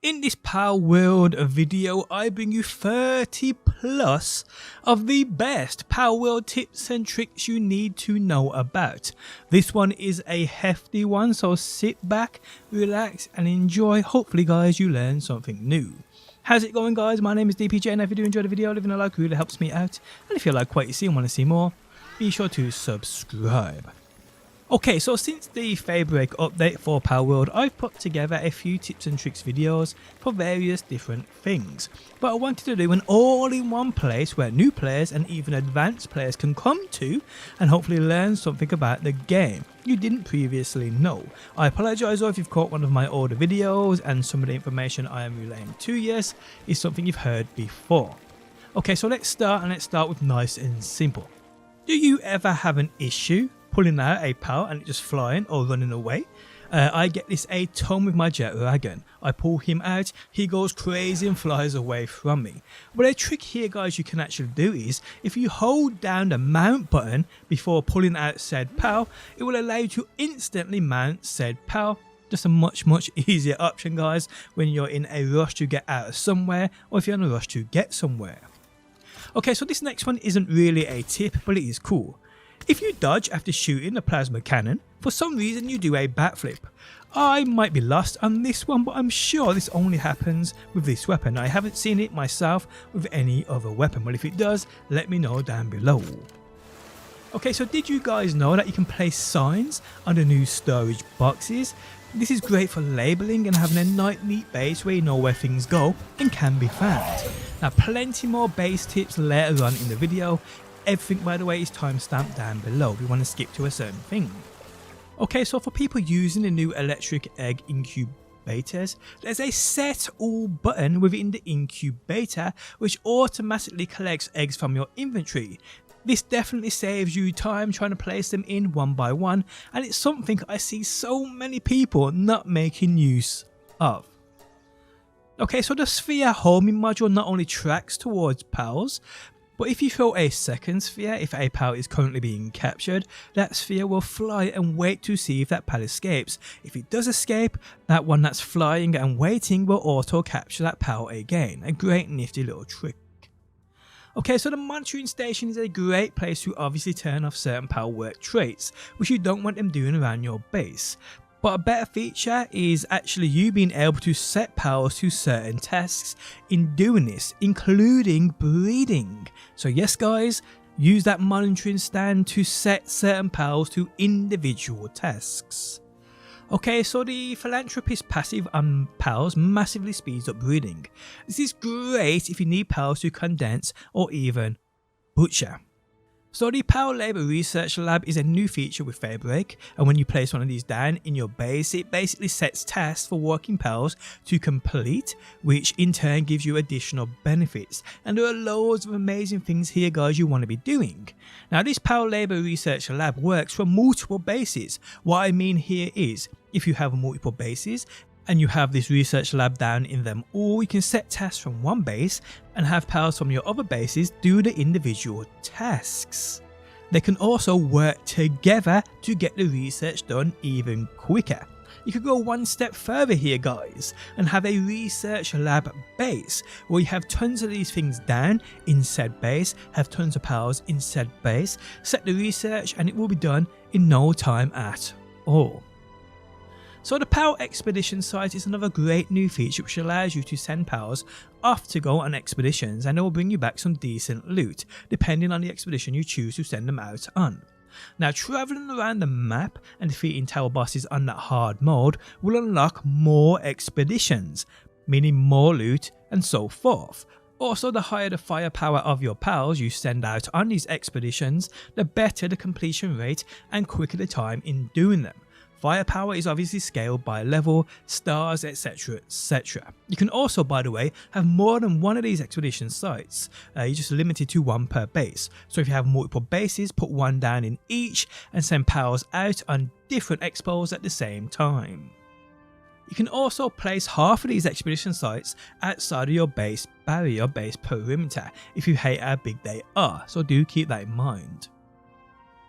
In this Palworld video, I bring you 30 plus of the best Palworld tips and tricks you need to know about. This one is a hefty one, so sit back, relax and enjoy. Hopefully guys, you learn something new. How's it going guys? My name is DPJ and if you do enjoy the video, leaving a like really helps me out. And if you like what you see and want to see more, be sure to subscribe. Okay, so since the Fabric update for Palworld, I've put together a few tips and tricks videos for various different things. But I wanted to do an all-in-one place where new players and even advanced players can come to and hopefully learn something about the game you didn't previously know. I apologise if you've caught one of my older videos and some of the information I am relaying to you is something you've heard before. Okay, so let's start with nice and simple. Do you ever have an issue pulling out a pal and it just flying or running away? I get this a ton with my jet dragon. I pull him out, he goes crazy and flies away from me. But a trick here guys you can actually do is, if you hold down the mount button before pulling out said pal, it will allow you to instantly mount said pal. Just a much easier option guys when you're in a rush to get out of somewhere or if you're in a rush to get somewhere. Okay, so this next one isn't really a tip, but it is cool. If you dodge after shooting a plasma cannon, for some reason you do a backflip. I might be lost on this one, but I'm sure this only happens with this weapon. I haven't seen it myself with any other weapon, but if it does, let me know down below. Okay, so did you guys know that you can place signs on the new storage boxes? This is great for labelling and having a nice neat base where you know where things go and can be found. Now plenty more base tips later on in the video. Everything by the way is timestamped down below if you want to skip to a certain thing. Okay, so for people using the new electric egg incubators, there's a set all button within the incubator which automatically collects eggs from your inventory. This definitely saves you time trying to place them in one by one, and it's something I see so many people not making use of. Okay, so the sphere homing module not only tracks towards pals, but if you throw a second sphere, if a pal is currently being captured, that sphere will fly and wait to see if that pal escapes. If it does escape, that one that's flying and waiting will auto capture that pal again. A great nifty little trick. Okay, so the monitoring station is a great place to obviously turn off certain pal work traits, which you don't want them doing around your base. But a better feature is actually you being able to set pals to certain tasks in doing this, including breeding. So yes guys, use that monitoring stand to set certain pals to individual tasks. Okay, so the philanthropist passive on pals massively speeds up breeding. This is great if you need pals to condense or even butcher. So the Pal Labour Research Lab is a new feature with Fabric, and when you place one of these down in your base, it basically sets tasks for working pals to complete, which in turn gives you additional benefits. And there are loads of amazing things here guys you want to be doing. Now this Pal Labour Research Lab works for multiple bases. What I mean here is, if you have multiple bases, and you have this research lab down in them all, you can set tasks from one base and have pals from your other bases do the individual tasks. They can also work together to get the research done even quicker. You could go one step further here guys and have a research lab base where you have tons of these things down in said base, have tons of pals in said base, set the research and it will be done in no time at all. So the PAL expedition site is another great new feature which allows you to send pals off to go on expeditions, and it will bring you back some decent loot depending on the expedition you choose to send them out on. Now travelling around the map and defeating tower bosses on that hard mode will unlock more expeditions, meaning more loot and so forth. Also, the higher the firepower of your pals you send out on these expeditions, the better the completion rate and quicker the time in doing them. Firepower is obviously scaled by level, stars, etc, etc. You can also, by the way, have more than one of these expedition sites. You're just limited to one per base. So if you have multiple bases, put one down in each and send pals out on different expos at the same time. You can also place half of these expedition sites outside of your base barrier, base perimeter, if you hate how big they are, so do keep that in mind.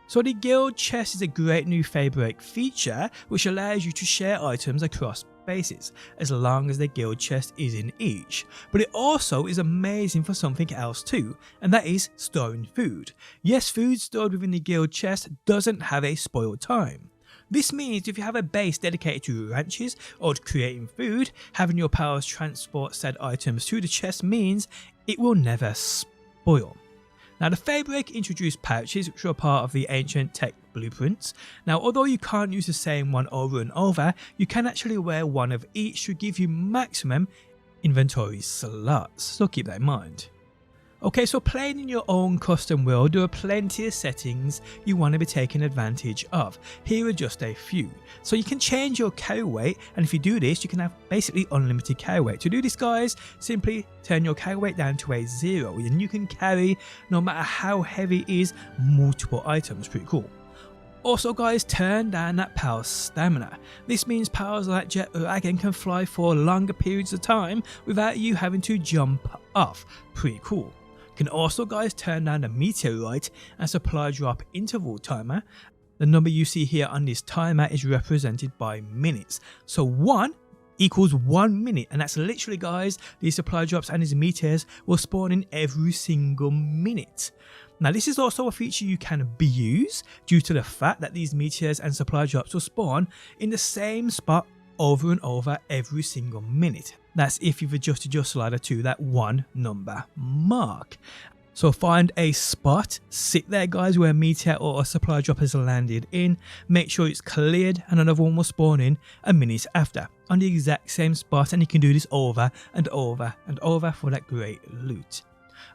So the guild chest is a great new Fabric feature which allows you to share items across bases, as long as the guild chest is in each. But it also is amazing for something else too, and that is storing food. Yes, food stored within the guild chest doesn't have a spoil time. This means if you have a base dedicated to ranches or to creating food, having your powers transport said items to the chest means it will never spoil. Now the Fabric introduced pouches which are part of the ancient tech blueprints. Now although you can't use the same one over and over, you can actually wear one of each to give you maximum inventory slots, so keep that in mind. Okay, so playing in your own custom world, there are plenty of settings you want to be taking advantage of. Here are just a few. So you can change your carry weight, and if you do this, you can have basically unlimited carry weight. To do this, guys, simply turn your carry weight down to a 0, and you can carry, no matter how heavy it is, multiple items. Pretty cool. Also guys, turn down that power stamina. This means powers like Jet Dragon can fly for longer periods of time without you having to jump off. Pretty cool. You can also guys turn down the Meteorite and supply drop interval timer. The number you see here on this timer is represented by minutes. So 1 equals 1 minute, and that's literally guys, these supply drops and these meteors will spawn in every single minute. Now this is also a feature you can abuse due to the fact that these meteors and supply drops will spawn in the same spot over and over every single minute. That's if you've adjusted your slider to that 1 number mark. So find a spot, sit there guys where a meteor or a supply drop has landed in, make sure it's cleared, and another one will spawn in a minute after on the exact same spot, and you can do this over and over and over for that great loot.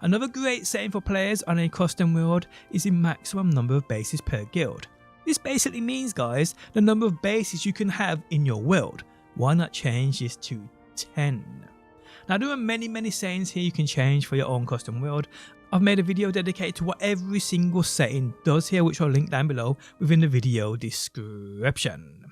Another great setting for players on a custom world is the maximum number of bases per guild. This basically means guys, the number of bases you can have in your world. Why not change this to 10? Now there are many settings here you can change for your own custom world. I've made a video dedicated to what every single setting does here, which I'll link down below within the video description.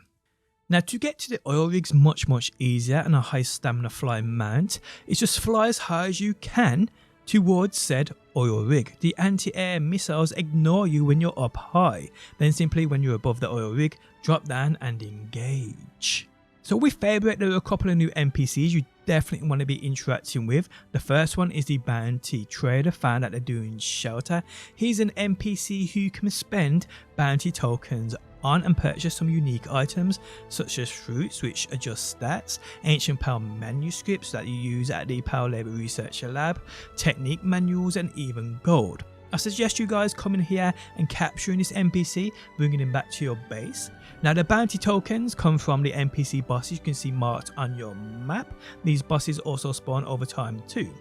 Now to get to the oil rig's much easier, and a high stamina fly mount is just fly as high as you can towards said oil rig. The anti-air missiles ignore you when you're up high, then simply when you're above the oil rig, drop down and engage. So with Fabric, there are a couple of new NPCs you definitely want to be interacting with. The first one is the bounty trader found at the Dune's shelter. He's an NPC who can spend bounty tokens on and purchase some unique items such as fruits which adjust stats, ancient power manuscripts that you use at the Power Labor Research Lab, technique manuals, and even gold. I suggest you guys coming here and capturing this NPC, bringing him back to your base. Now the bounty tokens come from the NPC bosses you can see marked on your map. These bosses also spawn over time too.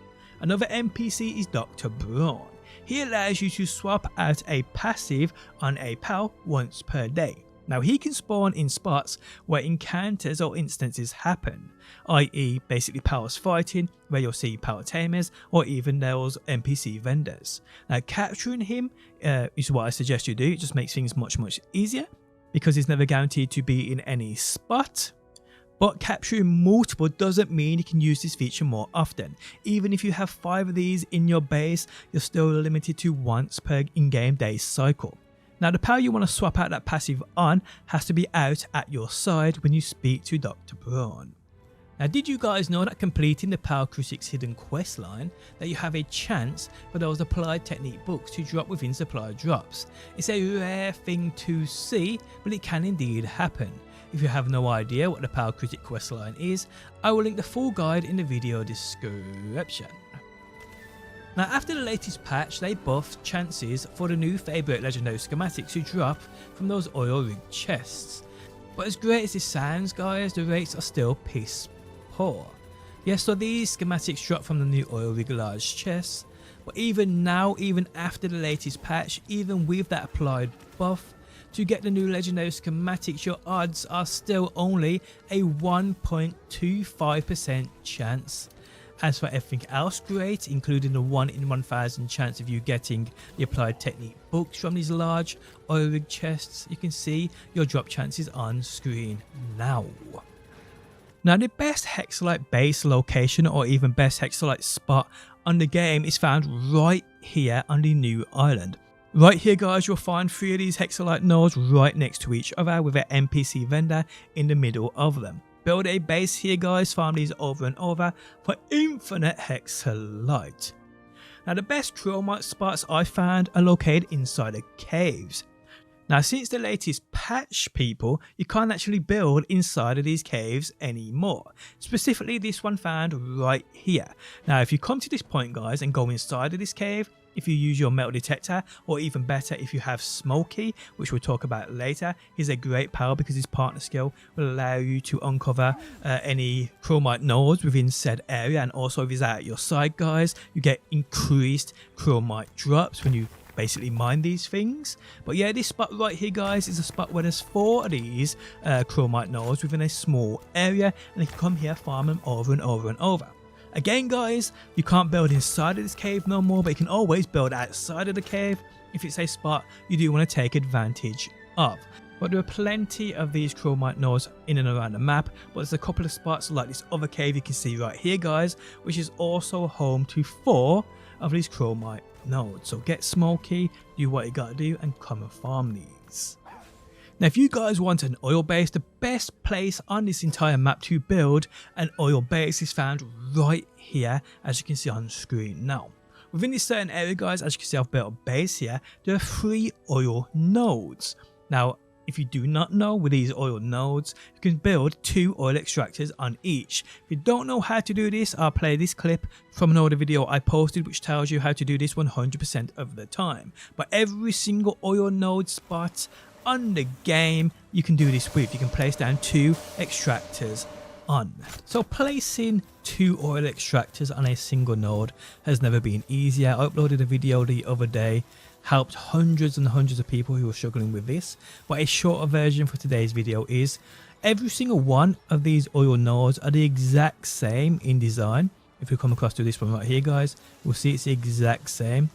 Another NPC is Dr.Brawn. He allows you to swap out a passive on a pal once per day. Now he can spawn in spots where encounters or instances happen, i.e. basically powers fighting, where you'll see power tamers, or even those NPC vendors. Now capturing him is what I suggest you do. It just makes things much easier because he's never guaranteed to be in any spot. But capturing multiple doesn't mean you can use this feature more often. Even if you have 5 of these in your base, you're still limited to once per in-game day cycle. Now the power you want to swap out that passive on has to be out at your side when you speak to Dr.Brawn. Now did you guys know that completing the Power Critics hidden quest line that you have a chance for those applied technique books to drop within supply drops? It's a rare thing to see, but it can indeed happen. If you have no idea what the Power Critic questline is, I will link the full guide in the video description. Now after the latest patch, they buffed chances for the new Fabric legendary schematics to drop from those oil rig chests. But as great as this sounds guys, the rates are still piss poor. Yes, so these schematics drop from the new oil rig large chests, but even now, even after the latest patch, even with that applied buff, to get the new legendary schematics, your odds are still only a 1.25% chance. As for everything else great, including the 1 in 1000 chance of you getting the applied technique books from these large oil rig chests, you can see your drop chances on screen now. Now the best Hexolite base location, or even best Hexolite spot on the game, is found right here on the new island. Right here guys, you'll find 3 of these Hexolite nodes right next to each other with an NPC vendor in the middle of them. build a base here guys, farm these over and over for infinite Hexolite. Now the best Chromite spots I found are located inside of caves. Now since the latest patch people, you can't actually build inside of these caves anymore. Specifically this one found right here. Now if you come to this point guys and go inside of this cave, if you use your metal detector, or even better if you have Smokie, which we'll talk about later, he's a great power because his partner skill will allow you to uncover any Chromite nodes within said area, and also if he's out at your side guys, you get increased Chromite drops when you basically mine these things. But yeah, this spot right here guys is a spot where there's 4 of these Chromite nodes within a small area, and you can come here, farm them over and over and over. Again guys, you can't build inside of this cave no more, but you can always build outside of the cave if it's a spot you do want to take advantage of. But there are plenty of these Chromite nodes in and around the map, but there's a couple of spots like this other cave you can see right here guys, which is also home to 4 of these Chromite nodes. So get Smokie, do what you gotta do, and come and farm these. Now if you guys want an oil base, the best place on this entire map to build an oil base is found right here, as you can see on screen now. Within this certain area guys, as you can see I've built a base here, there are 3 oil nodes. Now if you do not know, with these oil nodes, you can build 2 oil extractors on each. If you don't know how to do this, I'll play this clip from an older video I posted which tells you how to do this 100% of the time. But every single oil node spot on the game you can do this with. You can place down 2 extractors on. So placing 2 oil extractors on a single node has never been easier. I uploaded a video the other day, helped hundreds and hundreds of people who were struggling with this, but a shorter version for today's video is every single one of these oil nodes are the exact same in design. If we come across to this one right here guys, we'll see it's the exact same.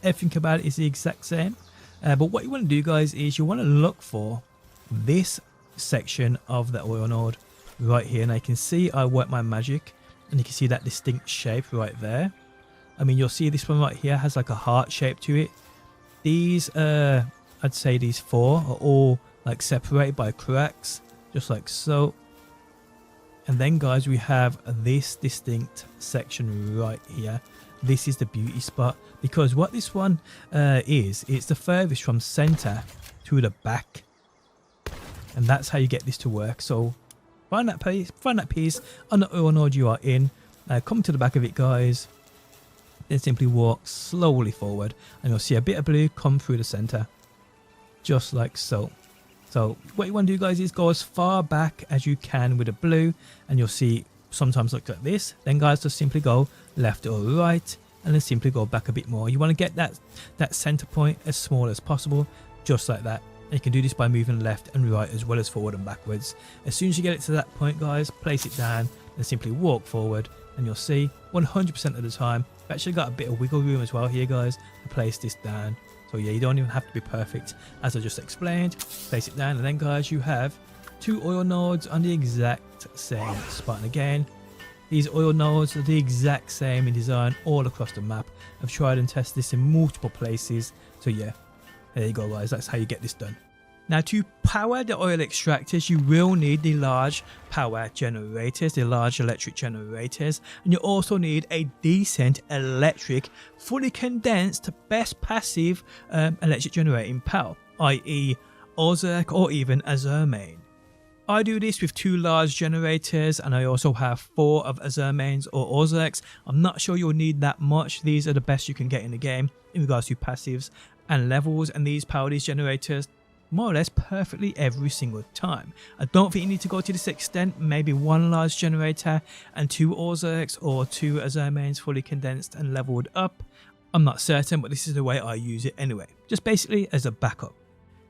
Everything about it is the exact same. But what you want to do guys is you want to look for this section of the oil node right here. And I can see I work my magic and you can see that distinct shape right there. I mean, you'll see this one right here has like a heart shape to it. These I'd say these 4 are all like separated by cracks, just like so. And then guys, we have this distinct section right here. This is the beauty spot, because what this one is, it's the furthest from center to the back, and that's how you get this to work. So find that piece on the oil node you are in, come to the back of it guys, then simply walk slowly forward and you'll see a bit of blue come through the center, just like so. So what you want to do guys is go as far back as you can with the blue, and you'll see sometimes look like this. Then guys, just simply go left or right, and then simply go back a bit more. You want to get that center point as small as possible, just like that. And you can do this by moving left and right as well as forward and backwards. As soon as you get it to that point guys, place it down and simply walk forward, and you'll see 100% of the time you've actually got a bit of wiggle room as well here guys to place this down. So yeah, you don't even have to be perfect, as I just explained. Place it down, and then guys, you have 2 oil nodes on the exact same spot. And again, these oil nodes are the exact same in design all across the map. I've tried and tested this in multiple places. So yeah, there you go guys, that's how you get this done. Now to power the oil extractors, you will need the large power generators, the large electric generators, and you also need a decent electric, fully condensed, best passive electric generating power, i.e. Ozark or even Azurmane. I do this with 2 large generators, and I also have 4 of Azurmanes or Ozarks. I'm not sure you'll need that much. These are the best you can get in the game in regards to passives and levels, and these power these generators more or less perfectly every single time. I don't think you need to go to this extent. Maybe 1 large generator and 2 Ozarks or 2 Azurmanes fully condensed and leveled up. I'm not certain, but this is the way I use it anyway, just basically as a backup.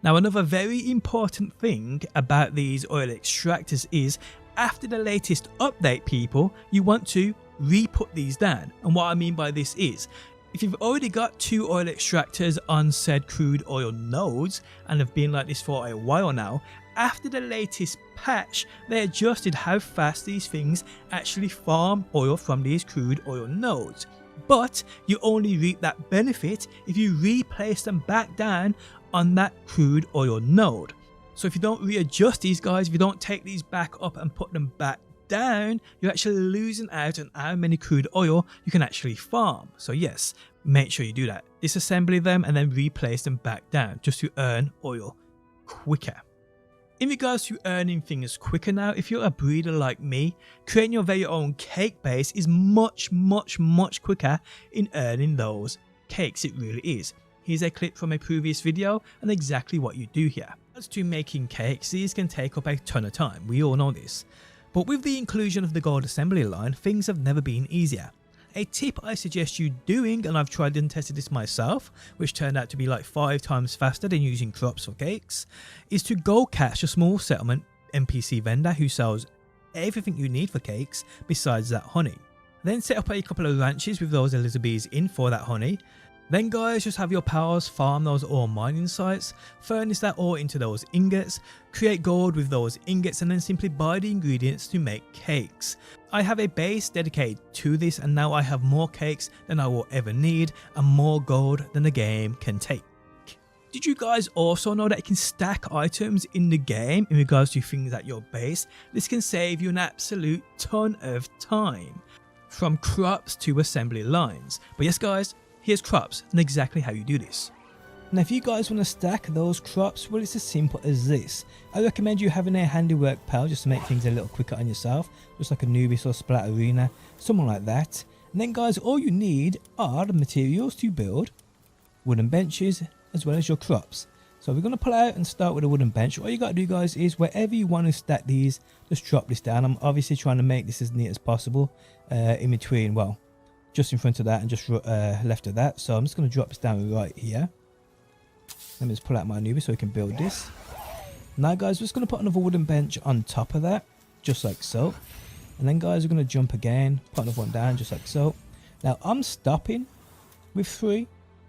Now another very important thing about these oil extractors is, after the latest update people, you want to re-put these down. And what I mean by this is, if you've already got 2 oil extractors on said crude oil nodes and have been like this for a while now, after the latest patch they adjusted how fast these things actually farm oil from these crude oil nodes. But you only reap that benefit if you replace them back down on that crude oil node. So if you don't readjust these guys, if you don't take these back up and put them back down, you're actually losing out on how many crude oil you can actually farm. So yes, make sure you do that. Disassembly them and then replace them back down just to earn oil quicker. In regards to earning things quicker now, if you're a breeder like me, creating your very own cake base is much quicker in earning those cakes. It really is. Here's a clip from a previous video and exactly what you do here. As to making cakes, these can take up a ton of time, we all know this. But with the inclusion of the gold assembly line, things have never been easier. A tip I suggest you doing, and I've tried and tested this myself, which turned out to be like 5 times faster than using crops for cakes, is to go catch a small settlement NPC vendor who sells everything you need for cakes besides that honey. Then set up a couple of ranches with those Elizabeths in for that honey. Then guys, just have your pals farm those ore mining sites, furnace that ore into those ingots, create gold with those ingots, and then simply buy the ingredients to make cakes. I have a base dedicated to this, and now I have more cakes than I will ever need and more gold than the game can take. Did you guys also know that you can stack items in the game in regards to things at your base? This can save you an absolute ton of time, from crops to assembly lines. But yes guys, here's crops and exactly how you do this. Now if you guys want to stack those crops, well, it's as simple as this. I recommend you having a handiwork pal just to make things a little quicker on yourself, just like a Nubis or Splatterina, something like that. And then guys, all you need are the materials to build wooden benches as well as your crops. So we're going to pull out and start with a wooden bench. All you got to do guys is wherever you want to stack these, just drop this down. I'm obviously trying to make this as neat as possible in between, well, just in front of that and just left of that. So I'm just going to drop this down right here. Let me just pull out my Anubis so we can build this. Now guys, we're just going to put another wooden bench on top of that, just like so. And then guys, we're going to jump again, put another one down, just like so. Now I'm stopping with 3.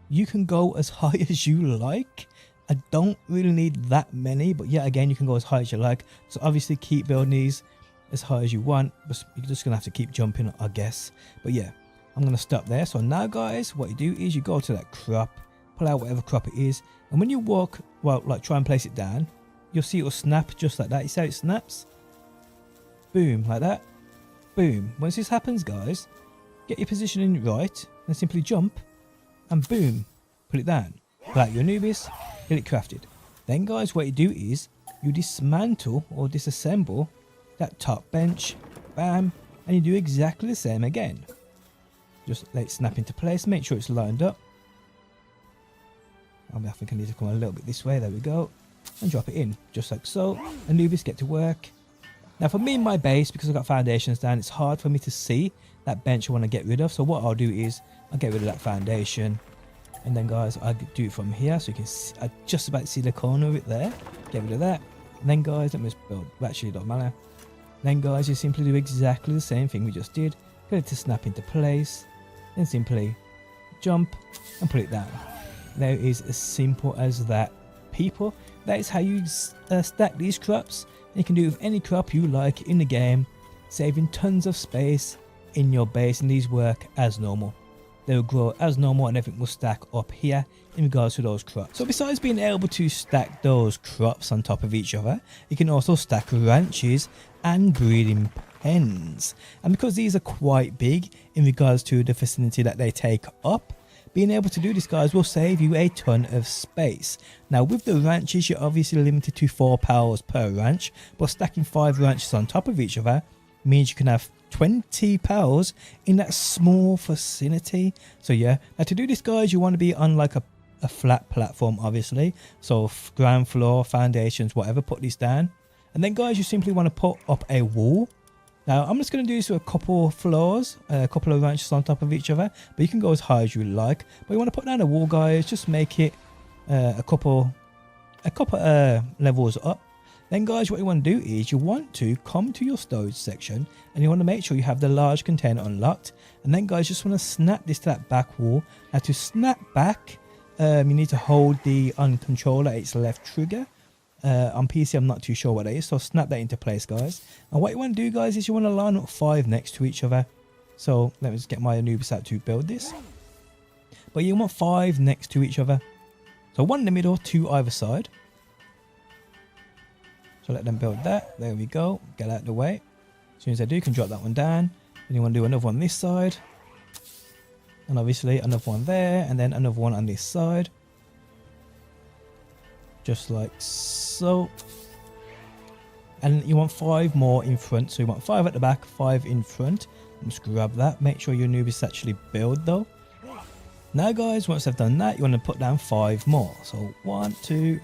You can go as high as you like. I don't really need that many, but yeah, again, you can go as high as you like. So obviously keep building these as high as you want, but you're just going to have to keep jumping, I guess. But yeah, I'm going to stop there. So now guys, what you do is you go to that crop, pull out whatever crop it is, and when you walk, well, like try and place it down, you'll see it will snap just like that. You see how it snaps? Boom, like that. Boom. Once this happens guys, get your positioning right and simply jump and boom, put it down. Pull out your Anubis, get it crafted. Then guys, what you do is you dismantle or disassemble that top bench, bam, and you do exactly the same again. Just let it snap into place, make sure it's lined up. I think I need to come a little bit this way, there we go, and drop it in, just like so. Anubis, get to work. Now for me in my base, because I've got foundations down, it's hard for me to see that bench I want to get rid of. So what I'll do is I'll get rid of that foundation, and then guys, I'll do it from here, so you can see, I just about see the corner of it there. Get rid of that. And then guys, let me just build, actually it don't matter. Then guys, you simply do exactly the same thing we just did. Get it to snap into place, then simply jump and put it down. Now it is as simple as that, people. That is how you stack these crops. You can do it with any crop you like in the game, saving tons of space in your base, and these work as normal. They will grow as normal and everything will stack up here in regards to those crops. So besides being able to stack those crops on top of each other, you can also stack ranches and breeding pens. And because these are quite big in regards to the vicinity that they take up, being able to do this guys will save you a ton of space. Now with the ranches, you're obviously limited to 4 pals per ranch, but stacking 5 ranches on top of each other means you can have 20 pals in that small vicinity. So yeah, now to do this guys, you want to be on like a flat platform obviously. So ground floor, foundations, whatever, put this down. And then guys, you simply want to put up a wall. Now I'm just going to do this with a couple of floors, a couple of ranches on top of each other, but you can go as high as you like. But you want to put down a wall guys, just make it a couple levels up. Then guys, what you want to do is you want to come to your storage section and you want to make sure you have the large container unlocked. And then guys, just want to snap this to that back wall. Now to snap back, you need to hold the on controller, its left trigger. On PC I'm not too sure what that is, so snap that into place guys. And what you want to do guys is you want to line up 5 next to each other. So let me just get my Anubis out to build this. But you want 5 next to each other, so 1 in the middle, 2 either side. So let them build that. There we go. Get out of the way. As soon as they do, you can drop that one down. Then you want to do another one this side. And obviously another one there. And then another one on this side. Just like so. And you want 5 more in front. So you want 5 at the back, 5 in front. Just grab that. Make sure your Anubis actually build though. Now guys, once I've done that, you want to put down 5 more. So 1, 2,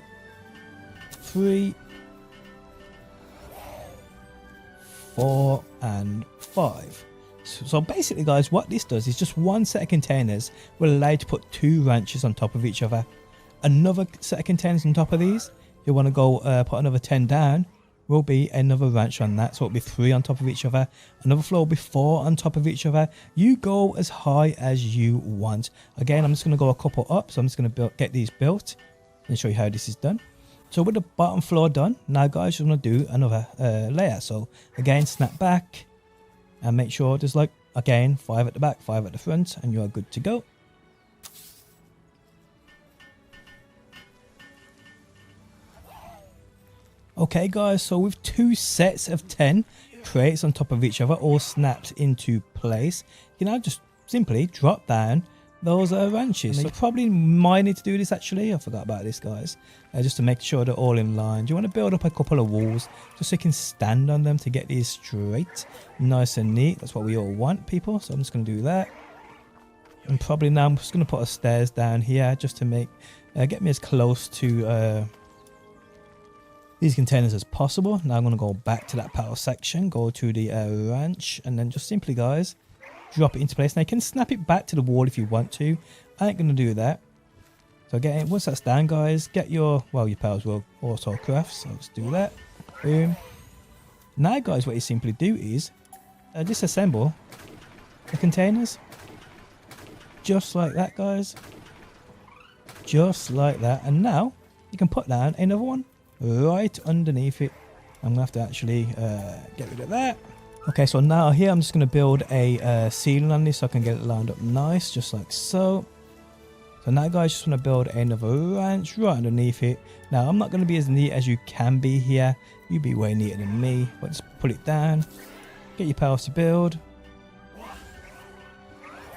3, 4 and 5. So basically guys, what this does is just one set of containers will allow you to put 2 ranches on top of each other. Another set of containers on top of these, you want to go put another 10 down, will be another ranch on that. So it'll be 3 on top of each other. Another floor will be 4 on top of each other. You go as high as you want. Again, I'm just going to go a couple up. So I'm just going to get these built and show you how this is done. So with the bottom floor done, now guys, you're going to do another layer. So again, snap back and make sure there's like, again, 5 at the back, 5 at the front, and you are good to go. Okay guys, so with 2 sets of 10 crates on top of each other, all snapped into place, you can now just simply drop down those ranches. So you probably might need to do this actually. I forgot about this guys. Just to make sure they're all in line. Do you want to build up a couple of walls just so you can stand on them to get these straight, nice and neat. That's what we all want, people. So I'm just going to do that. And probably now I'm just going to put a stairs down here just to make get me as close to these containers as possible. Now I'm going to go back to that power section, go to the ranch, and then just simply guys drop it into place. Now you can snap it back to the wall if you want to. I ain't going to do that. So again, once that's down guys, get your, well, your Palworld auto crafts. So let's do that. Boom. Now guys, what you simply do is disassemble the containers. Just like that guys. Just like that. And now you can put down another one right underneath it. I'm gonna have to actually get rid of that. Okay, so now here I'm just going to build a ceiling on this so I can get it lined up nice, just like so. So now guys, just want to build another ranch right underneath it. Now I'm not going to be as neat as you can be here. You'd be way neater than me. But just pull it down, get your powers to build.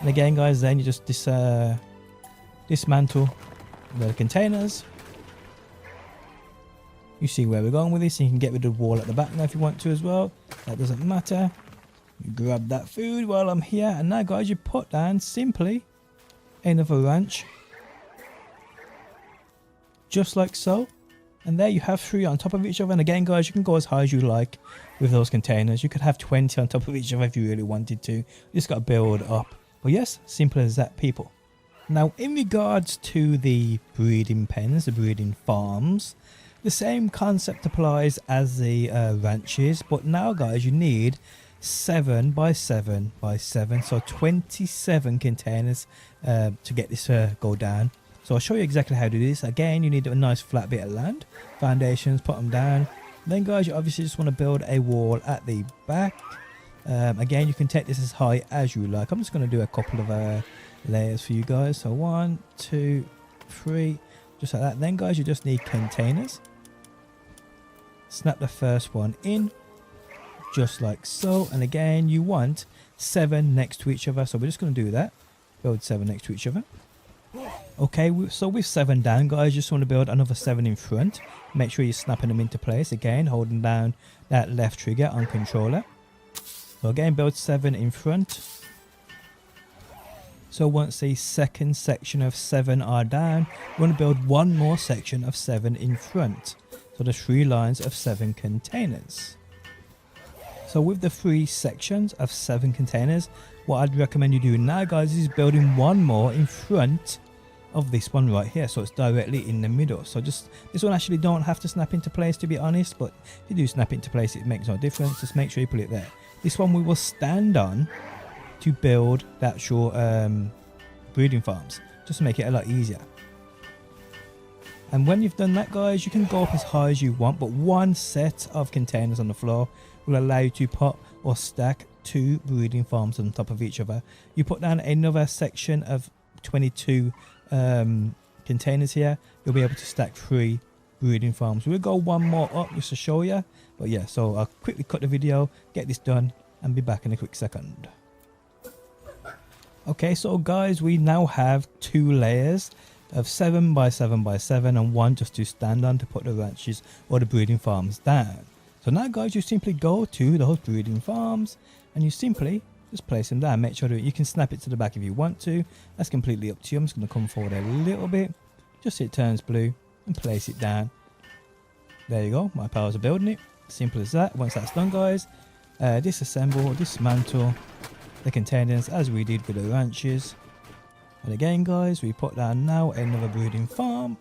And again guys, then you just dismantle the containers. You see where we're going with this, and you can get rid of the wall at the back now if you want to as well. That doesn't matter. You grab that food while I'm here, and now guys, you put down simply another ranch. Just like so. And there you have 3 on top of each other. And again guys, you can go as high as you like with those containers. You could have 20 on top of each other if you really wanted to. You just got to build up. But yes, simple as that, people. Now in regards to the breeding pens, the breeding farms, the same concept applies as the ranches, but now guys, you need 7 by 7 by 7, so 27 containers to get this go down. So I'll show you exactly how to do this. Again, you need a nice flat bit of land, foundations, put them down. Then guys, you obviously just want to build a wall at the back. Again, you can take this as high as you like. I'm just going to do a couple of layers for you guys. So 1, 2, 3, just like that. Then guys, you just need containers. Snap the first one in, just like so. And again, you want 7 next to each other. So we're just going to do that. Build 7 next to each other. Okay, so with 7 down, guys, you just want to build another 7 in front. Make sure you're snapping them into place. Again, holding down that left trigger on controller. So again, build 7 in front. So once the second section of 7 are down, you want to build 1 more section of 7 in front. So there's 3 lines of 7 containers. So with the 3 sections of 7 containers, what I'd recommend you do now guys is building 1 more in front of this one right here, so it's directly in the middle. So just this one actually don't have to snap into place, to be honest, but if you do snap into place, it makes no difference. Just make sure you put it there. This one we will stand on to build the actual breeding farms, just to make it a lot easier. And when you've done that guys, you can go up as high as you want, but 1 set of containers on the floor will allow you to put or stack 2 breeding farms on top of each other. You put down another section of 22 containers here, you'll be able to stack 3 breeding farms. We'll go one more up just to show you, but yeah, so I'll quickly cut the video, get this done, and be back in a quick second. Okay, so guys, we now have 2 layers of 7 by 7 by 7 and one just to stand on to put the ranches or the breeding farms down. So now guys, you simply go to those breeding farms and you simply just place them down. Make sure that you can snap it to the back if you want to. That's completely up to you. I'm just going to come forward a little bit, just so it turns blue, and place it down. There you go, my powers are building it. Simple as that. Once that's done guys, disassemble, dismantle the containers as we did with the ranches. And again guys, we put down now another breeding farm,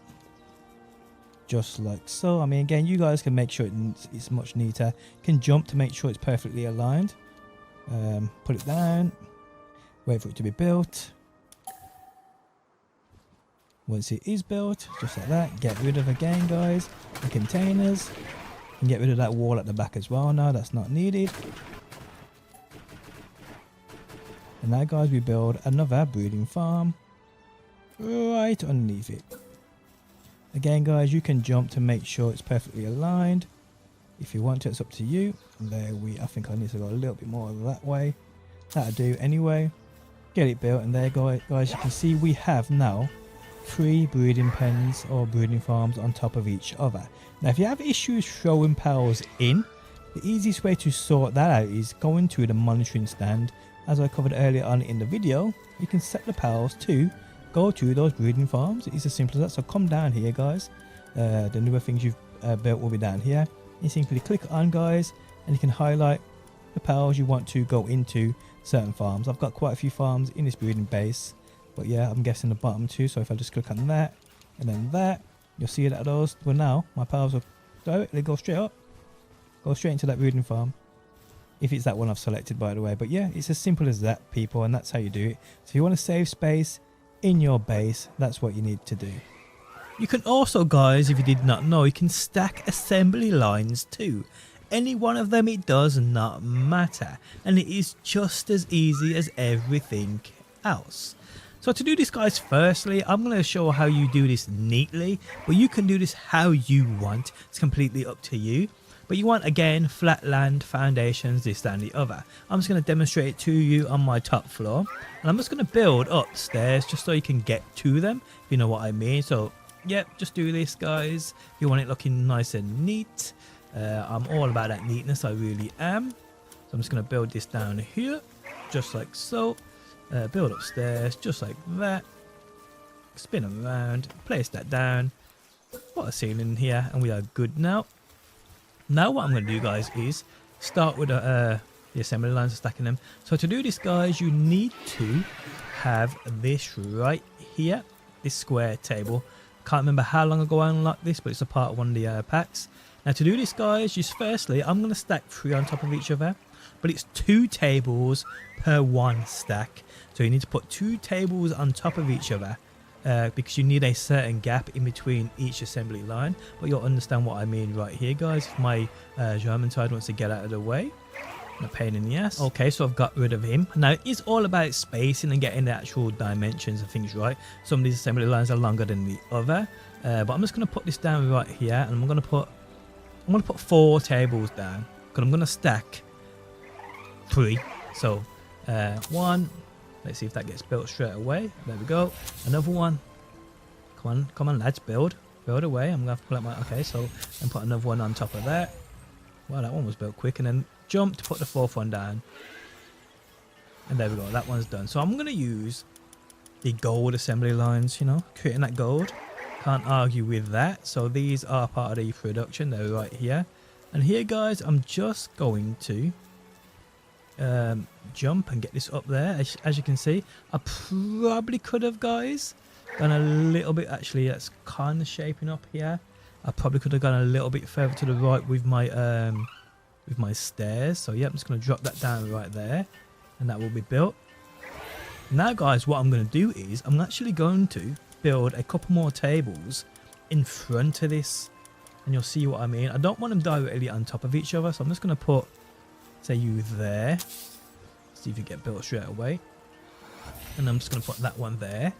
just like so. I mean, again, you guys can make sure it's much neater. You can jump to make sure it's perfectly aligned. Put it down, wait for it to be built. Once it is built, just like that, get rid of again guys the containers, and get rid of that wall at the back as well. Now that's not needed. And now guys, we build another breeding farm right underneath it. Again guys, you can jump to make sure it's perfectly aligned. If you want to, it's up to you. And there I think I need to go a little bit more that way. That'll do anyway. Get it built, and there guys, you can see we have now 3 breeding pens or breeding farms on top of each other. Now if you have issues throwing pals in, the easiest way to sort that out is going to the monitoring stand. As I covered earlier on in the video, you can set the pals to go to those breeding farms. It's as simple as that. So come down here guys, the newer things you've built will be down here. You simply click on guys, and you can highlight the pals you want to go into certain farms. I've got quite a few farms in this breeding base, but yeah, I'm guessing the bottom 2. So if I just click on that and then that, you'll see that those, well, now my pals will directly go straight up, go straight into that breeding farm. If it's that one I've selected, by the way. But yeah, it's as simple as that, people, and that's how you do it. So if you want to save space in your base, that's what you need to do. You can also, guys, if you did not know, you can stack assembly lines too. Any one of them, it does not matter, and it is just as easy as everything else. So to do this guys, firstly I'm going to show how you do this neatly, but you can do this how you want. It's completely up to you. But you want, again, flat land, foundations, this, that and the other. I'm just going to demonstrate it to you on my top floor. And I'm just going to build upstairs just so you can get to them, if you know what I mean. So, yep, just do this, guys. If you want it looking nice and neat. I'm all about that neatness, I really am. So I'm just going to build this down here, just like so. Build upstairs, just like that. Spin around, place that down. Put a ceiling here, and we are good now. Now what I'm going to do guys is start with the assembly lines and stacking them. So to do this guys, you need to have this right here, this square table. Can't remember how long ago I unlocked this, but it's a part of one of the packs. Now to do this guys, just firstly I'm going to stack 3 on top of each other, but it's 2 tables per 1 stack. So you need to put 2 tables on top of each other. Because you need a certain gap in between each assembly line, but you'll understand what I mean right here guys. If my German side wants to get out of the way, a pain in the ass. Okay, so I've got rid of him. Now it's all about spacing and getting the actual dimensions and things right. Some of these assembly lines are longer than the other, but I'm just going to put this down right here, and I'm going to put 4 tables down because I'm going to stack 3. So 1. Let's see if that gets built straight away. There we go. Another one. Come on, lads, build away. I'm gonna have to pull out my, okay, so then put another one on top of that. Well, that one was built quick, and then jump to put the 4th one down. And there we go, that one's done. So I'm gonna use the gold assembly lines, you know, creating that gold. Can't argue with that. So these are part of the production. They're right here. And here guys, I'm just going to jump and get this up there. As you can see, I probably could have guys gone a little bit, actually that's kind of shaping up here. I probably could have gone a little bit further to the right with my stairs. So yeah, I'm just going to drop that down right there, and that will be built. Now guys, what I'm going to do is I'm actually going to build a couple more tables in front of this, and you'll see what I mean. I don't want them directly on top of each other, so I'm just going to put, say, you there. See if you get built straight away. And I'm just going to put that one there.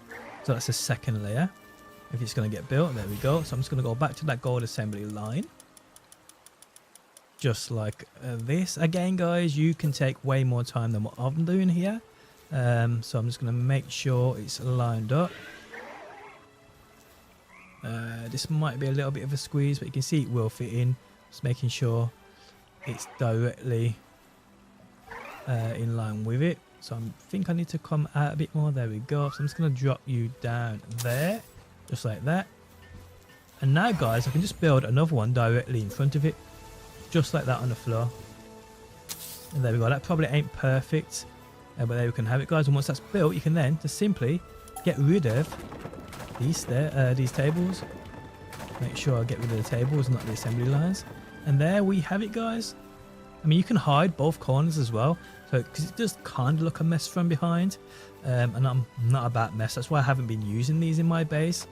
So that's the 2nd layer. if it's going to get built. There we go. So I'm just going to go back to that gold assembly line. Just like this. Again, guys, you can take way more time than what I'm doing here. So I'm just going to make sure it's lined up. This might be a little bit of a squeeze, but you can see it will fit in. Just making sure it's directly in line with it. So I think I need to come out a bit more. There we go. So I'm just going to drop you down there, just like that. And now, guys, I can just build another one directly in front of it, just like that on the floor. And there we go. That probably ain't perfect, but there we can have it, guys. And once that's built, you can then just simply get rid of these tables. Make sure I get rid of the tables, not the assembly lines. And there we have it, guys. I mean, you can hide both corners as well, so because it does kind of look a mess from behind, and I'm not a bad mess. That's why I haven't been using these in my base.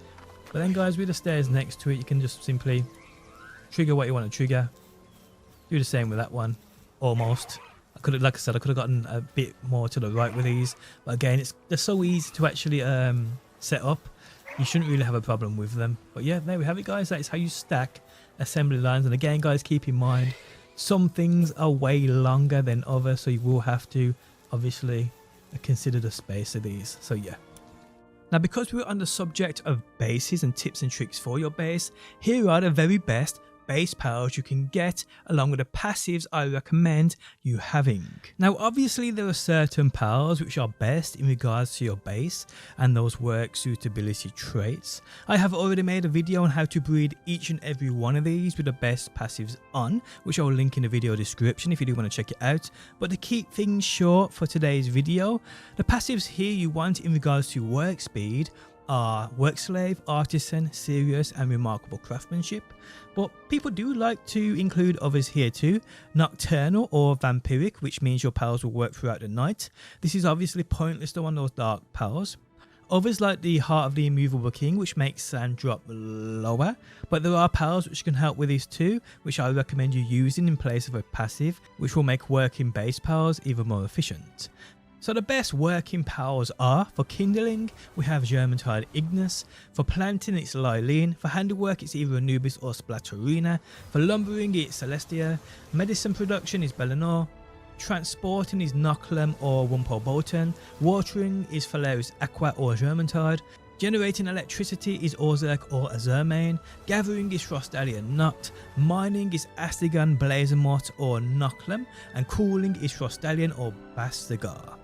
But then, guys, with the stairs next to it, you can just simply trigger what you want to trigger. Do the same with that one, almost. I could have, like I said, I could have gotten a bit more to the right with these, but again, they're so easy to actually set up. You shouldn't really have a problem with them. But yeah, there we have it, guys. That is how you stack assembly lines. And again, guys, keep in mind, some things are way longer than others, so you will have to obviously consider the space of these. So yeah. Now, because we're on the subject of bases and tips and tricks for your base, here are the very best base powers you can get along with the passives I recommend you having. Now, obviously there are certain powers which are best in regards to your base and those work suitability traits. I have already made a video on how to breed each and every one of these with the best passives on, which I'll link in the video description if you do want to check it out. But to keep things short for today's video, the passives here you want in regards to work speed are Work Slave, Artisan, Serious and Remarkable Craftsmanship. But people do like to include others here too, Nocturnal or Vampiric, which means your powers will work throughout the night. This is obviously pointless though on those dark powers. Others like the Heart of the Immovable King, which makes sand drop lower, but there are powers which can help with this too, which I recommend you using in place of a passive, which will make working base powers even more efficient. So the best working powers are, for kindling, we have Germantide Ignis, for planting it's Lylene, for handiwork it's either Anubis or Splatterina, for lumbering it's Celestia, medicine production is Bellinor, transporting is Noclem or Wumpo Bolton, watering is Phalaris Aqua or Germantide, generating electricity is Orzurk or Azurmane, gathering is Frostallion Noct, mining is Astigan Blazemot or Noclem, and cooling is Frostallion or Bastigar.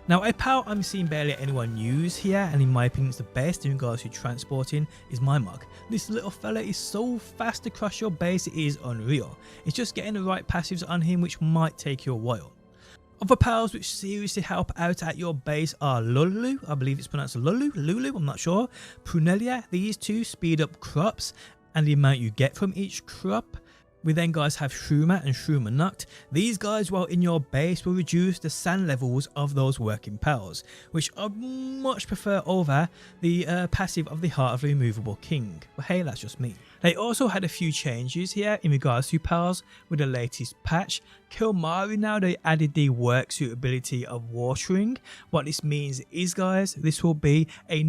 Now, a power I'm seeing barely anyone use here, and in my opinion it's the best in regards to transporting, is my mug. This little fella is so fast across your base, it is unreal. It's just getting the right passives on him which might take you a while. Other powers which seriously help out at your base are Lulu, I believe it's pronounced Lulu, I'm not sure. Prunelia, these two speed up crops and the amount you get from each crop. We then, guys, have Shroomer and Shroomer Noct. These guys, while in your base, will reduce the sand levels of those working powers, which I much prefer over the passive of the Heart of the Immovable King. But hey, that's just me. They also had a few changes here in regards to powers with the latest patch. Kilmari now, they added the work suitability of watering. What this means is, guys, this will be a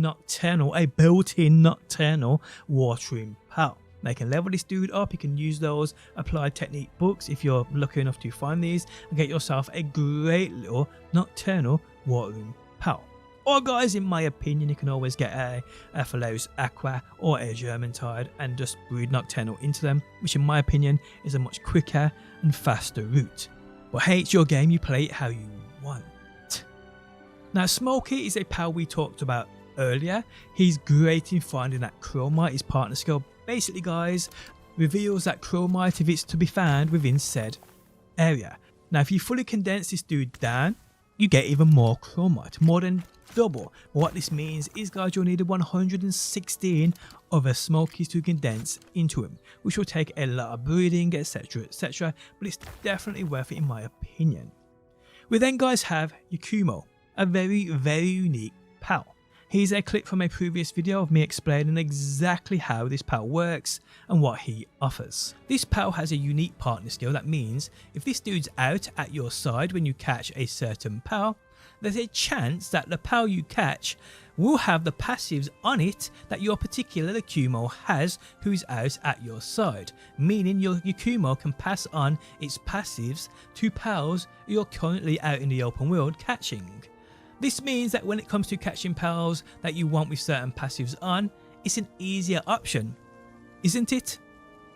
built-in nocturnal watering power. They can level this dude up. You can use those applied technique books if you're lucky enough to find these and get yourself a great little nocturnal watering power. Or, guys, in my opinion, you can always get a Phalaris Aqua or a Germantide and just breed nocturnal into them, which in my opinion is a much quicker and faster route. But hey, it's your game, you play it how you want. Now, Smokie is a power we talked about earlier. He's great in finding that Chromite, his partner skill. Basically, guys, reveals that Chromite if it's to be found within said area. Now, if you fully condense this dude down, you get even more Chromite, more than double. What this means is, guys, you'll need 116 other Smokies to condense into him, which will take a lot of breeding, etc, etc, but it's definitely worth it in my opinion. We then, guys, have Yakumo, a very, very unique power. Here's a clip from a previous video of me explaining exactly how this power works and what he offers. This power has a unique partner skill that means if this dude's out at your side when you catch a certain power, there's a chance that the Pal you catch will have the passives on it that your particular Yakumo has who is out at your side, meaning your Yakumo can pass on its passives to Pals you're currently out in the open world catching. This means that when it comes to catching Pals that you want with certain passives on, it's an easier option, isn't it?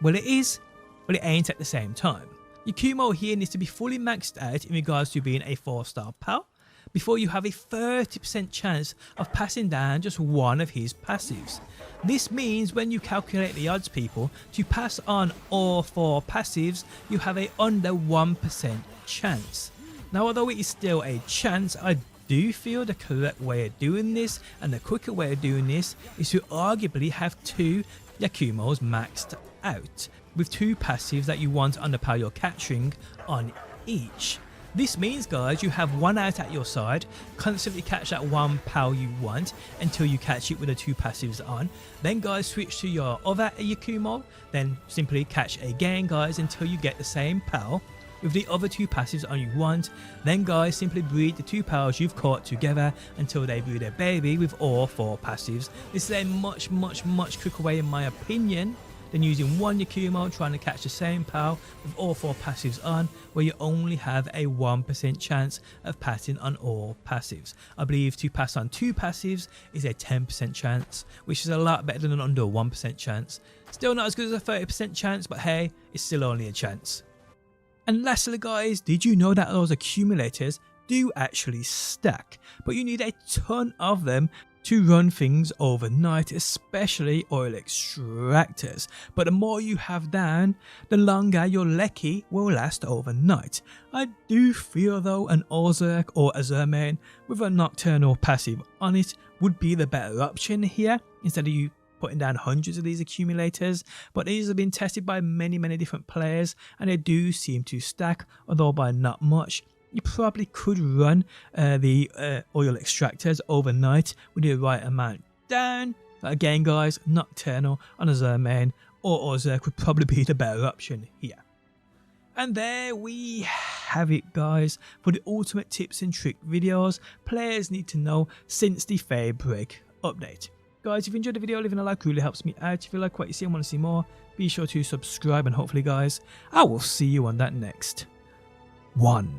Well, it is, but it ain't at the same time. Yakumo here needs to be fully maxed out in regards to being a 4-star Pal before you have a 30% chance of passing down just one of his passives. This means when you calculate the odds, people, to pass on all 4 passives, you have a under 1% chance. Now, although it is still a chance, I do feel the correct way of doing this and the quicker way of doing this is to arguably have 2 Yakumos maxed out with 2 passives that you want on the Pal you're catching on each. This means, guys, you have 1 out at your side, constantly catch that 1 Pal you want until you catch it with the 2 passives on. Then, guys, switch to your other Yakumo, then simply catch again, guys, until you get the same Pal with the other 2 passives on you want. Then, guys, simply breed the 2 Pals you've caught together until they breed a baby with all 4 passives. This is a much quicker way, in my opinion, than using 1 Yakumo trying to catch the same Pal with all 4 passives on, where you only have a 1% chance of passing on all passives. I believe to pass on 2 passives is a 10% chance, which is a lot better than an under 1% chance. Still not as good as a 30% chance, but hey, it's still only a chance. And lastly, guys, did you know that those accumulators do actually stack, but you need a ton of them to run things overnight, especially oil extractors. But the more you have down, the longer your lecky will last overnight. I do feel though an Ozark or a Zermain with a nocturnal passive on it would be the better option here, instead of you putting down hundreds of these accumulators. But these have been tested by many different players and they do seem to stack, although by not much. You probably could run the oil extractors overnight with the right amount down. But again, guys, nocturnal on a Zermain or Ozark would probably be the better option here. And there we have it, guys, for the ultimate tips and trick videos players need to know since the Fade Break update. Guys, if you enjoyed the video, leaving a like really helps me out. If you like what you see and want to see more, be sure to subscribe, and hopefully, guys, I will see you on that next one.